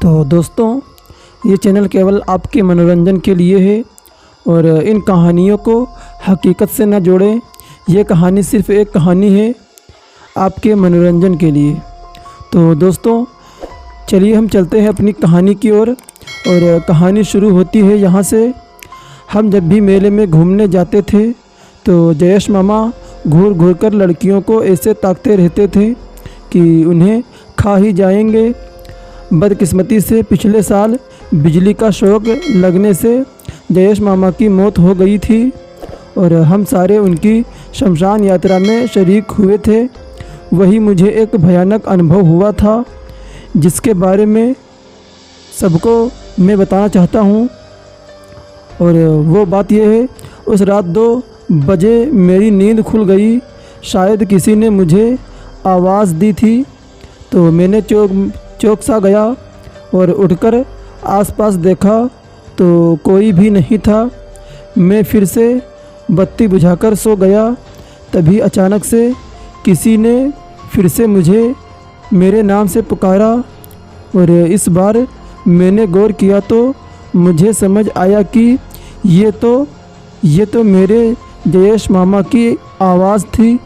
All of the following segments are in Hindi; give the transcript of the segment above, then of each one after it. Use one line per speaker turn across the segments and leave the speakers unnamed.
तो दोस्तों, ये चैनल केवल आपके मनोरंजन के लिए है और इन कहानियों को हकीकत से न जोड़ें। ये कहानी सिर्फ एक कहानी है आपके मनोरंजन के लिए। तो दोस्तों, चलिए हम चलते हैं अपनी कहानी की ओर। और कहानी शुरू होती है यहाँ से। हम जब भी मेले में घूमने जाते थे तो जयेश मामा घूर घूर कर लड़कियों को ऐसे ताकते रहते थे कि उन्हें खा ही जाएंगे। बदकिस्मती से पिछले साल बिजली का शॉक लगने से जयेश मामा की मौत हो गई थी और हम सारे उनकी शमशान यात्रा में शरीक हुए थे। वही मुझे एक भयानक अनुभव हुआ था जिसके बारे में सबको मैं बताना चाहता हूँ। और वो बात यह है, उस रात 2 बजे मेरी नींद खुल गई। शायद किसी ने मुझे आवाज़ दी थी तो मैंने चौंक सा गया और उठकर आसपास देखा तो कोई भी नहीं था। मैं फिर से बत्ती बुझाकर सो गया। तभी अचानक से किसी ने फिर से मुझे मेरे नाम से पुकारा और इस बार मैंने गौर किया तो मुझे समझ आया कि ये तो मेरे जयेश मामा की आवाज़ थी।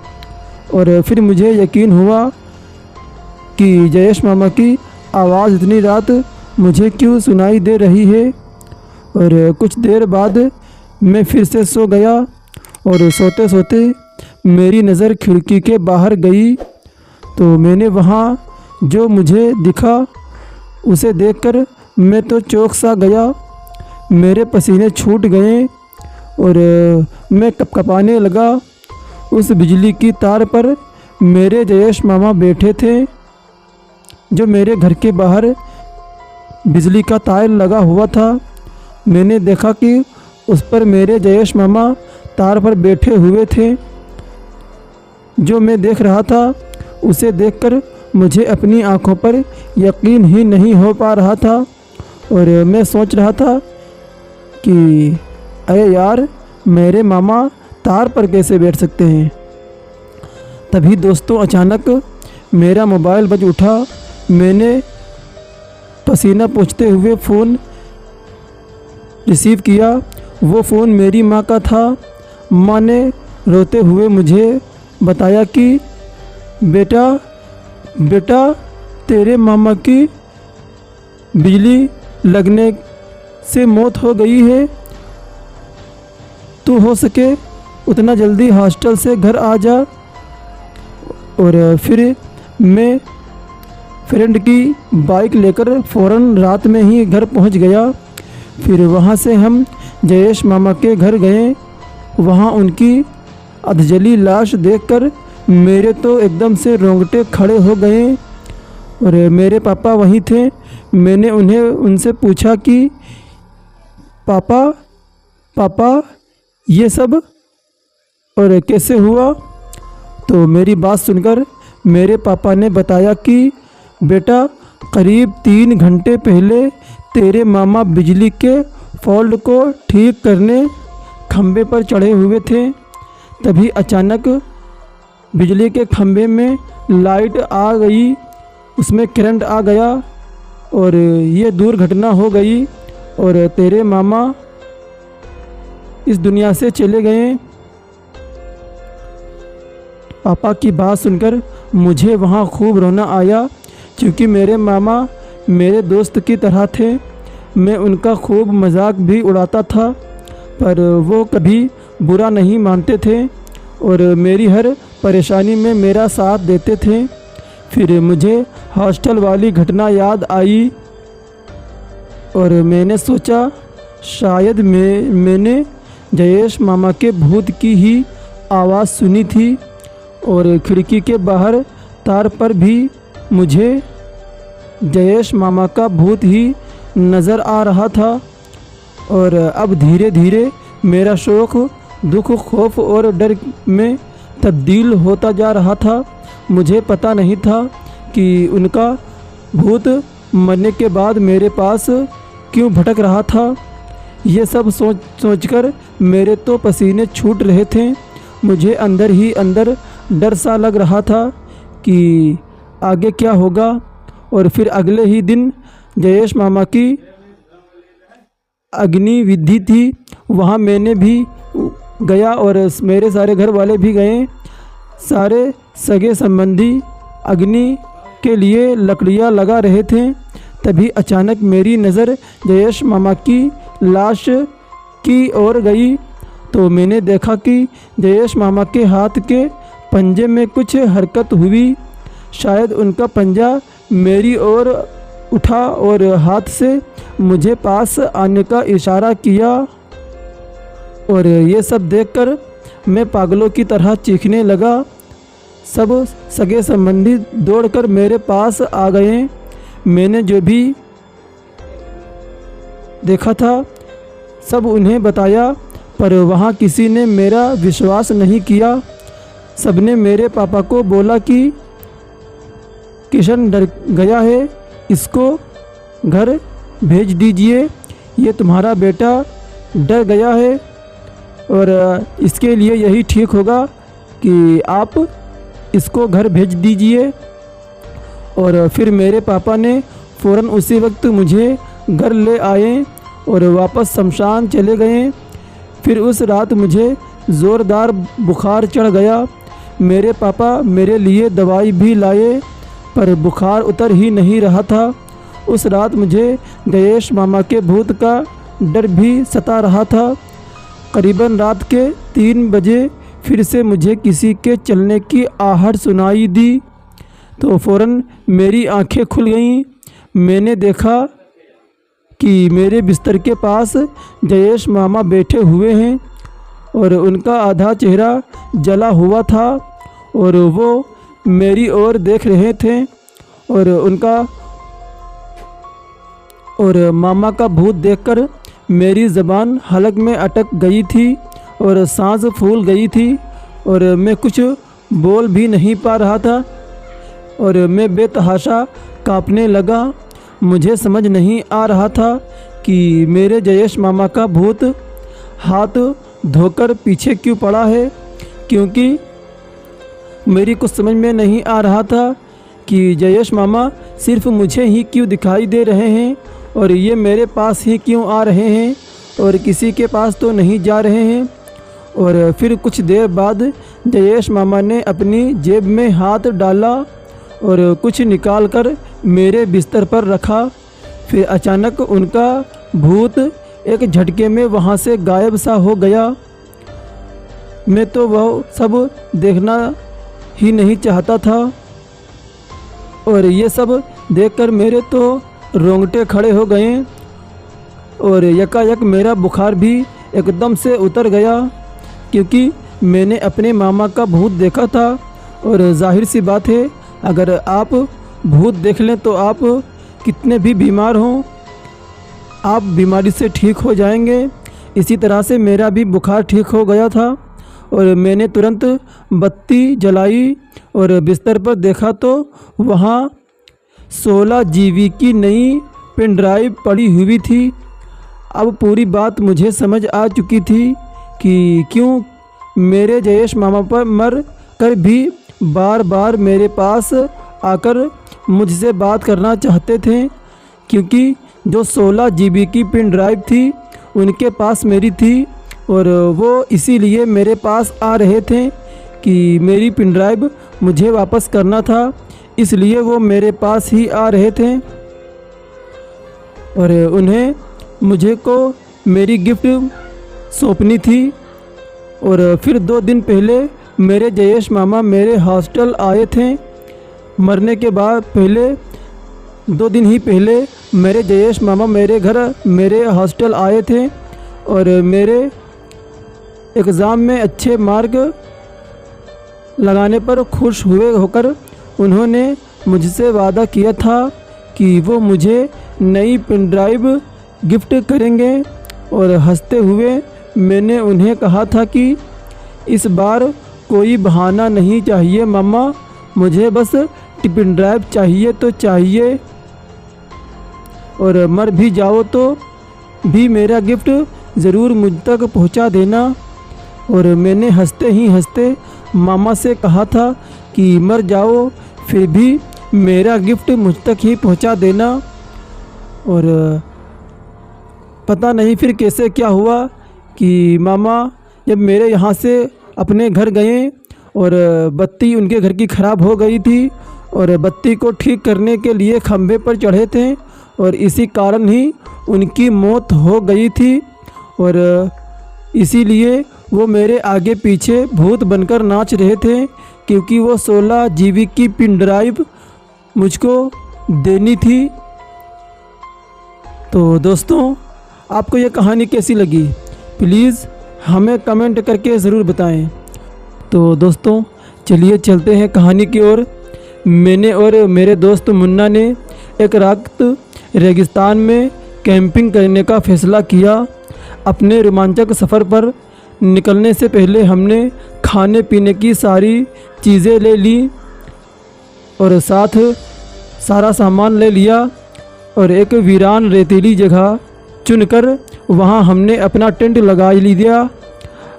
और फिर मुझे यकीन हुआ कि जयेश मामा की आवाज़ इतनी रात मुझे क्यों सुनाई दे रही है। और कुछ देर बाद मैं फिर से सो गया और सोते सोते मेरी नज़र खिड़की के बाहर गई तो मैंने वहाँ जो मुझे दिखा उसे देखकर मैं तो चौंक सा गया। मेरे पसीने छूट गए और मैं कपकपाने लगा। उस बिजली की तार पर मेरे जयेश मामा बैठे थे। जो मेरे घर के बाहर बिजली का तार लगा हुआ था, मैंने देखा कि उस पर मेरे जयेश मामा तार पर बैठे हुए थे। जो मैं देख रहा था उसे देखकर मुझे अपनी आंखों पर यकीन ही नहीं हो पा रहा था और मैं सोच रहा था कि अरे यार, मेरे मामा तार पर कैसे बैठ सकते हैं। तभी दोस्तों अचानक मेरा मोबाइल बज उठा। मैंने पसीना पोंछते हुए फ़ोन रिसीव किया। वो फ़ोन मेरी माँ का था। माँ ने रोते हुए मुझे बताया कि बेटा तेरे मामा की बिजली लगने से मौत हो गई है। तू हो सके उतना जल्दी हॉस्टल से घर आ जा। और फिर मैं फ्रेंड की बाइक लेकर फ़ौरन रात में ही घर पहुंच गया। फिर वहां से हम जयेश मामा के घर गए। वहां उनकी अधजली लाश देखकर मेरे तो एकदम से रोंगटे खड़े हो गए। और मेरे पापा वहीं थे। मैंने उनसे पूछा कि पापा ये सब और कैसे हुआ। तो मेरी बात सुनकर मेरे पापा ने बताया कि बेटा, करीब 3 घंटे पहले तेरे मामा बिजली के फॉल्ट को ठीक करने खंबे पर चढ़े हुए थे। तभी अचानक बिजली के खंबे में लाइट आ गई, उसमें करंट आ गया और ये दुर्घटना हो गई और तेरे मामा इस दुनिया से चले गए। पापा की बात सुनकर मुझे वहाँ खूब रोना आया क्योंकि मेरे मामा मेरे दोस्त की तरह थे। मैं उनका खूब मजाक भी उड़ाता था पर वो कभी बुरा नहीं मानते थे और मेरी हर परेशानी में मेरा साथ देते थे। फिर मुझे हॉस्टल वाली घटना याद आई और मैंने सोचा शायद मैंने जयेश मामा के भूत की ही आवाज़ सुनी थी। और खिड़की के बाहर तार पर भी मुझे जयेश मामा का भूत ही नज़र आ रहा था। और अब धीरे धीरे मेरा शौक, दुख, खौफ और डर में तब्दील होता जा रहा था। मुझे पता नहीं था कि उनका भूत मरने के बाद मेरे पास क्यों भटक रहा था। ये सब सोचकर मेरे तो पसीने छूट रहे थे। मुझे अंदर ही अंदर डर सा लग रहा था कि आगे क्या होगा। और फिर अगले ही दिन जयेश मामा की अग्नि विधि थी, वहाँ मैंने भी गया और मेरे सारे घर वाले भी गए। सारे सगे संबंधी अग्नि के लिए लकड़ियाँ लगा रहे थे। तभी अचानक मेरी नज़र जयेश मामा की लाश की ओर गई तो मैंने देखा कि जयेश मामा के हाथ के पंजे में कुछ हरकत हुई। शायद उनका पंजा मेरी ओर उठा और हाथ से मुझे पास आने का इशारा किया और ये सब देखकर मैं पागलों की तरह चीखने लगा। सब सगे संबंधी दौड़कर मेरे पास आ गए। मैंने जो भी देखा था सब उन्हें बताया, पर वहाँ किसी ने मेरा विश्वास नहीं किया। सबने मेरे पापा को बोला कि किशन डर गया है, इसको घर भेज दीजिए, ये तुम्हारा बेटा डर गया है और इसके लिए यही ठीक होगा कि आप इसको घर भेज दीजिए। और फिर मेरे पापा ने फ़ौरन उसी वक्त मुझे घर ले आए और वापस शमशान चले गए। फिर उस रात मुझे ज़ोरदार बुखार चढ़ गया। मेरे पापा मेरे लिए दवाई भी लाए, पर बुखार उतर ही नहीं रहा था। उस रात मुझे जयेश मामा के भूत का डर भी सता रहा था। करीबन रात के 3 बजे फिर से मुझे किसी के चलने की आहट सुनाई दी तो फ़ौरन मेरी आंखें खुल गईं। मैंने देखा कि मेरे बिस्तर के पास जयेश मामा बैठे हुए हैं और उनका आधा चेहरा जला हुआ था और वो मेरी ओर देख रहे थे और मामा का भूत देखकर मेरी ज़बान हलक में अटक गई थी और सांस फूल गई थी और मैं कुछ बोल भी नहीं पा रहा था और मैं बेतहाशा कांपने लगा। मुझे समझ नहीं आ रहा था कि मेरे जयेश मामा का भूत हाथ धोकर पीछे क्यों पड़ा है, क्योंकि मेरी कुछ समझ में नहीं आ रहा था कि जयेश मामा सिर्फ मुझे ही क्यों दिखाई दे रहे हैं और ये मेरे पास ही क्यों आ रहे हैं और किसी के पास तो नहीं जा रहे हैं। और फिर कुछ देर बाद जयेश मामा ने अपनी जेब में हाथ डाला और कुछ निकालकर मेरे बिस्तर पर रखा। फिर अचानक उनका भूत एक झटके में वहाँ से गायब सा हो गया। मैं तो वह सब देखना ही नहीं चाहता था और ये सब देखकर मेरे तो रोंगटे खड़े हो गए और यकायक मेरा बुखार भी एकदम से उतर गया, क्योंकि मैंने अपने मामा का भूत देखा था। और जाहिर सी बात है, अगर आप भूत देख लें तो आप कितने भी बीमार हों आप बीमारी से ठीक हो जाएंगे। इसी तरह से मेरा भी बुखार ठीक हो गया था और मैंने तुरंत बत्ती जलाई और बिस्तर पर देखा तो वहाँ 16 GB की नई पेन ड्राइव पड़ी हुई थी। अब पूरी बात मुझे समझ आ चुकी थी कि क्यों मेरे जयेश मामा पर मर कर भी बार बार मेरे पास आकर मुझसे बात करना चाहते थे, क्योंकि जो 16 GB की पेन ड्राइव थी उनके पास मेरी थी और वो इसीलिए मेरे पास आ रहे थे कि मेरी पेन ड्राइव मुझे वापस करना था, इसलिए वो मेरे पास ही आ रहे थे और उन्हें मुझे को मेरी गिफ्ट सौंपनी थी। और फिर 2 दिन पहले मेरे जयेश मामा मेरे हॉस्टल आए थे। मरने के बाद 2 दिन ही पहले मेरे जयेश मामा मेरे घर मेरे हॉस्टल आए थे और मेरे एग्ज़ाम में अच्छे मार्क लगाने पर खुश हुए होकर उन्होंने मुझसे वादा किया था कि वो मुझे नई पेन ड्राइव गिफ्ट करेंगे। और हंसते हुए मैंने उन्हें कहा था कि इस बार कोई बहाना नहीं चाहिए मामा, मुझे बस पेन ड्राइव चाहिए तो चाहिए और मर भी जाओ तो भी मेरा गिफ्ट ज़रूर मुझ तक पहुंचा देना। और मैंने हंसते ही हंसते मामा से कहा था कि मर जाओ फिर भी मेरा गिफ्ट मुझ तक ही पहुंचा देना। और पता नहीं फिर कैसे क्या हुआ कि मामा जब मेरे यहाँ से अपने घर गए और बत्ती उनके घर की ख़राब हो गई थी और बत्ती को ठीक करने के लिए खंभे पर चढ़े थे और इसी कारण ही उनकी मौत हो गई थी। और इसीलिए वो मेरे आगे पीछे भूत बनकर नाच रहे थे, क्योंकि वो 16 GB की पिन ड्राइव मुझको देनी थी। तो दोस्तों, आपको ये कहानी कैसी लगी प्लीज़ हमें कमेंट करके ज़रूर बताएं। तो दोस्तों, चलिए चलते हैं कहानी की ओर। मैंने और मेरे दोस्त मुन्ना ने एक रात रेगिस्तान में कैंपिंग करने का फ़ैसला किया। अपने रोमांचक सफ़र पर निकलने से पहले हमने खाने पीने की सारी चीज़ें ले ली और साथ सारा सामान ले लिया और एक वीरान रेतीली जगह चुनकर वहाँ हमने अपना टेंट लगा लिया।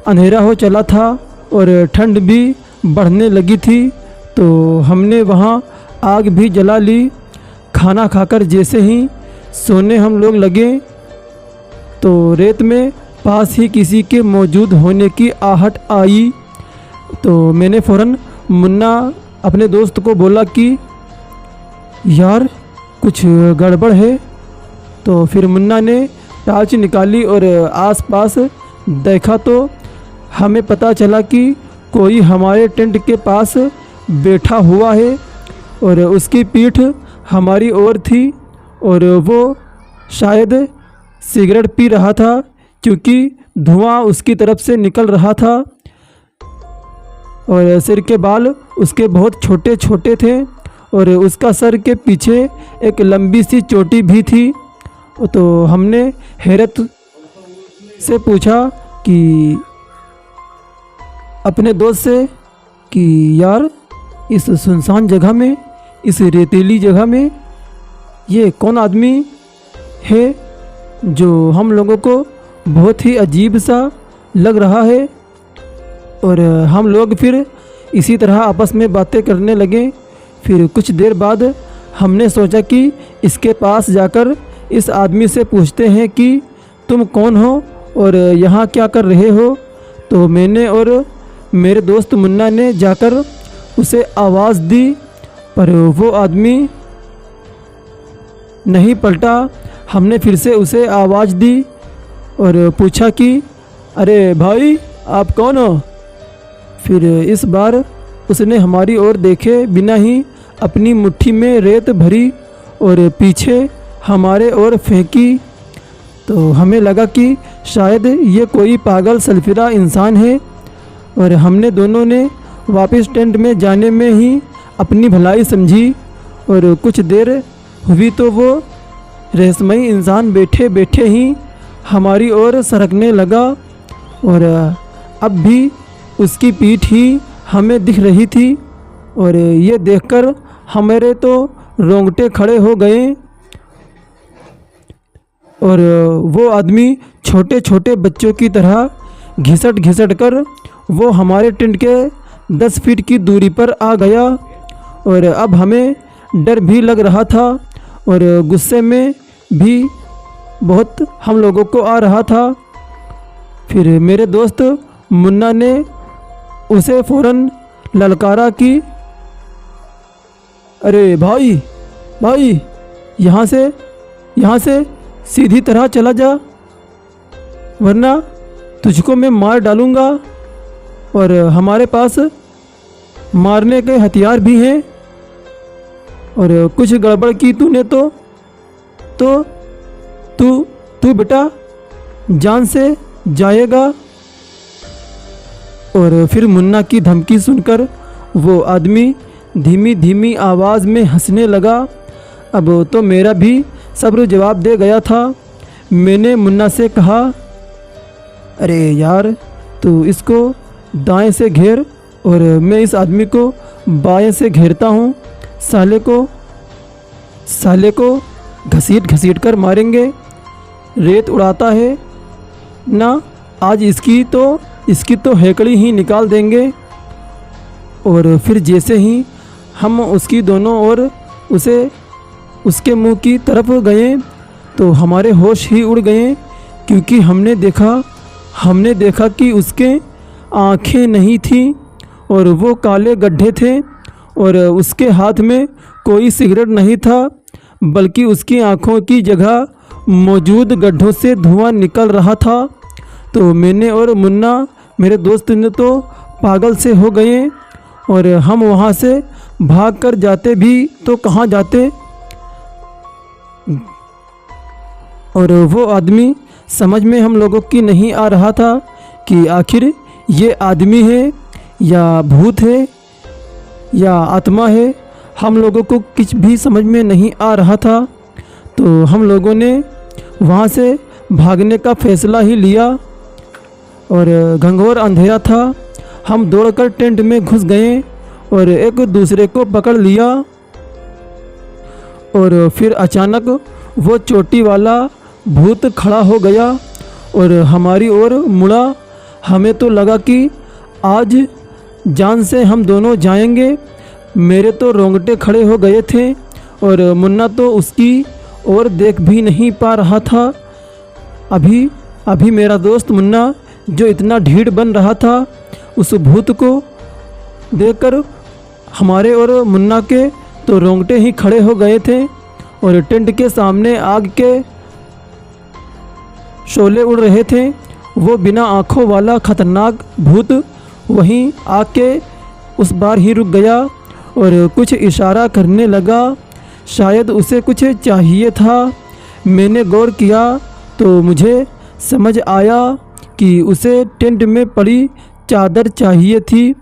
अंधेरा हो चला था और ठंड भी बढ़ने लगी थी, तो हमने वहाँ आग भी जला ली। खाना खाकर जैसे ही सोने हम लोग लगे तो रेत में पास ही किसी के मौजूद होने की आहट आई। तो मैंने फ़ौरन मुन्ना अपने दोस्त को बोला कि यार कुछ गड़बड़ है। तो फिर मुन्ना ने टॉर्च निकाली और आसपास देखा तो हमें पता चला कि कोई हमारे टेंट के पास बैठा हुआ है और उसकी पीठ हमारी ओर थी और वो शायद सिगरेट पी रहा था, क्योंकि धुआं उसकी तरफ से निकल रहा था और सिर के बाल उसके बहुत छोटे छोटे थे और उसका सर के पीछे एक लंबी सी चोटी भी थी। तो हमने हैरत से पूछा कि अपने दोस्त से कि यार इस सुनसान जगह में, इस रेतीली जगह में ये कौन आदमी है जो हम लोगों को बहुत ही अजीब सा लग रहा है। और हम लोग फिर इसी तरह आपस में बातें करने लगे। फिर कुछ देर बाद हमने सोचा कि इसके पास जाकर इस आदमी से पूछते हैं कि तुम कौन हो और यहाँ क्या कर रहे हो। तो मैंने और मेरे दोस्त मुन्ना ने जाकर उसे आवाज़ दी, पर वो आदमी नहीं पलटा। हमने फिर से उसे आवाज़ दी और पूछा कि अरे भाई आप कौन हो। फिर इस बार उसने हमारी ओर देखे बिना ही अपनी मुट्ठी में रेत भरी और पीछे हमारे ओर फेंकी। तो हमें लगा कि शायद ये कोई पागल सल्फिरा इंसान है और हमने दोनों ने वापस टेंट में जाने में ही अपनी भलाई समझी। और कुछ देर हुई तो वो रहस्यमयी इंसान बैठे बैठे ही हमारी ओर सरकने लगा और अब भी उसकी पीठ ही हमें दिख रही थी। और ये देखकर हमारे तो रोंगटे खड़े हो गए। और वो आदमी छोटे छोटे बच्चों की तरह घिसट घिसट कर वो हमारे टेंट के 10 फीट की दूरी पर आ गया। और अब हमें डर भी लग रहा था और गुस्से में भी बहुत हम लोगों को आ रहा था। फिर मेरे दोस्त मुन्ना ने उसे फ़ौरन ललकारा कि अरे भाई भाई यहाँ से सीधी तरह चला जा, वरना तुझको मैं मार डालूँगा और हमारे पास मारने के हथियार भी हैं। और कुछ गड़बड़ की तूने तो तू बेटा जान से जाएगा। और फिर मुन्ना की धमकी सुनकर वो आदमी धीमी धीमी आवाज़ में हंसने लगा। अब तो मेरा भी सब्र जवाब दे गया था। मैंने मुन्ना से कहा, अरे यार तू इसको दाएं से घेर और मैं इस आदमी को बाएं से घेरता हूँ। साले को घसीट घसीट कर मारेंगे। रेत उड़ाता है ना, आज इसकी तो हेकड़ी ही निकाल देंगे। और फिर जैसे ही हम उसकी दोनों ओर उसके मुंह की तरफ गए तो हमारे होश ही उड़ गए, क्योंकि हमने देखा कि उसके आँखें नहीं थीं और वो काले गड्ढे थे और उसके हाथ में कोई सिगरेट नहीं था, बल्कि उसकी आँखों की जगह मौजूद गड्ढों से धुआं निकल रहा था। तो मैंने और मुन्ना, मेरे दोस्त ने तो पागल से हो गए और हम वहाँ से भागकर जाते भी तो कहाँ जाते। और वो आदमी समझ में हम लोगों की नहीं आ रहा था कि आखिर ये आदमी है या भूत है या आत्मा है। हम लोगों को कुछ भी समझ में नहीं आ रहा था। तो हम लोगों ने वहाँ से भागने का फ़ैसला ही लिया और घंघोर अंधेरा था। हम दौड़कर टेंट में घुस गए और एक दूसरे को पकड़ लिया और फिर अचानक वो चोटी वाला भूत खड़ा हो गया और हमारी ओर मुड़ा। हमें तो लगा कि आज जान से हम दोनों जाएंगे। मेरे तो रोंगटे खड़े हो गए थे और मुन्ना तो उसकी ओर देख भी नहीं पा रहा था। अभी मेरा दोस्त मुन्ना, जो इतना ढीठ बन रहा था, उस भूत को देखकर हमारे और मुन्ना के तो रोंगटे ही खड़े हो गए थे और टेंट के सामने आग के शोले उड़ रहे थे। वो बिना आँखों वाला खतरनाक भूत वहीं आके उस बार ही रुक गया और कुछ इशारा करने लगा। शायद उसे कुछ चाहिए था। मैंने गौर किया तो मुझे समझ आया कि उसे टेंट में पड़ी चादर चाहिए थी।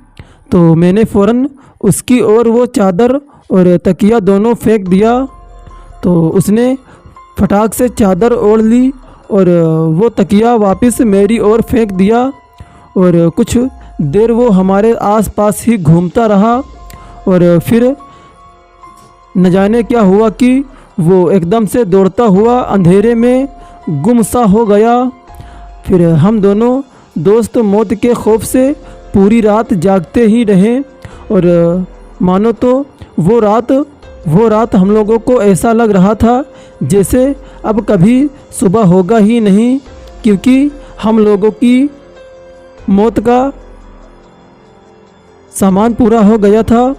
तो मैंने फ़ौरन उसकी ओर वो चादर और तकिया दोनों फेंक दिया। तो उसने फटाक से चादर ओढ़ ली और वो तकिया वापस मेरी ओर फेंक दिया और कुछ देर वो हमारे आसपास ही घूमता रहा और फिर न जाने क्या हुआ कि वो एकदम से दौड़ता हुआ अंधेरे में गुम सा हो गया। फिर हम दोनों दोस्त मौत के खौफ से पूरी रात जागते ही रहे और मानो तो वो रात हम लोगों को ऐसा लग रहा था जैसे अब कभी सुबह होगा ही नहीं, क्योंकि हम लोगों की मौत का सामान पूरा हो गया था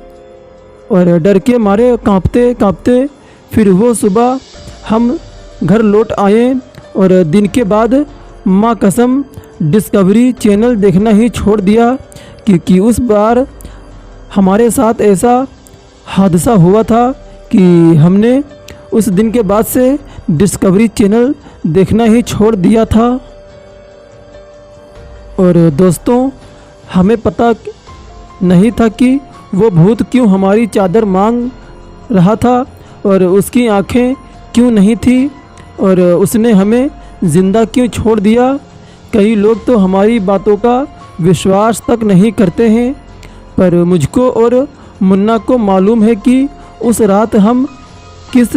और डर के मारे कांपते फिर वो सुबह हम घर लौट आए और दिन के बाद माँ कसम डिस्कवरी चैनल देखना ही छोड़ दिया, क्योंकि उस बार हमारे साथ ऐसा हादसा हुआ था कि हमने उस दिन के बाद से डिस्कवरी चैनल देखना ही छोड़ दिया था। और दोस्तों, हमें पता नहीं था कि वो भूत क्यों हमारी चादर मांग रहा था और उसकी आंखें क्यों नहीं थी और उसने हमें ज़िंदा क्यों छोड़ दिया। कई लोग तो हमारी बातों का विश्वास तक नहीं करते हैं, पर मुझको और मुन्ना को मालूम है कि उस रात हम किस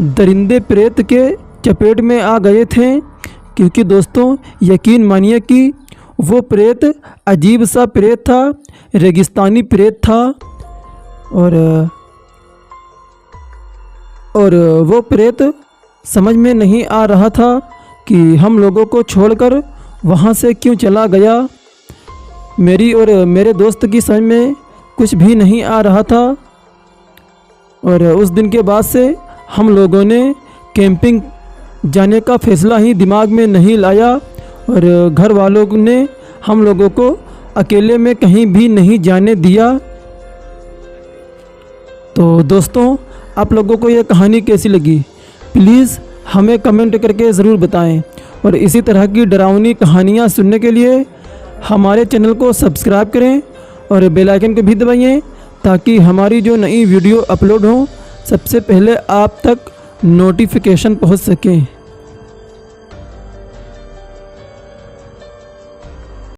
दरिंदे प्रेत के चपेट में आ गए थे। क्योंकि दोस्तों, यकीन मानिए कि वो प्रेत अजीब सा प्रेत था, रेगिस्तानी प्रेत था और वो प्रेत समझ में नहीं आ रहा था कि हम लोगों को छोड़कर वहाँ से क्यों चला गया। मेरी और मेरे दोस्त की समझ में कुछ भी नहीं आ रहा था और उस दिन के बाद से हम लोगों ने कैंपिंग जाने का फ़ैसला ही दिमाग में नहीं लाया और घर वालों ने हम लोगों को अकेले में कहीं भी नहीं जाने दिया। तो दोस्तों, आप लोगों को ये कहानी कैसी लगी, प्लीज़ हमें कमेंट करके ज़रूर बताएं और इसी तरह की डरावनी कहानियाँ सुनने के लिए हमारे चैनल को सब्सक्राइब करें और बेल आइकन को भी दबाइए, ताकि हमारी जो नई वीडियो अपलोड हो सबसे पहले आप तक नोटिफिकेशन पहुंच सके।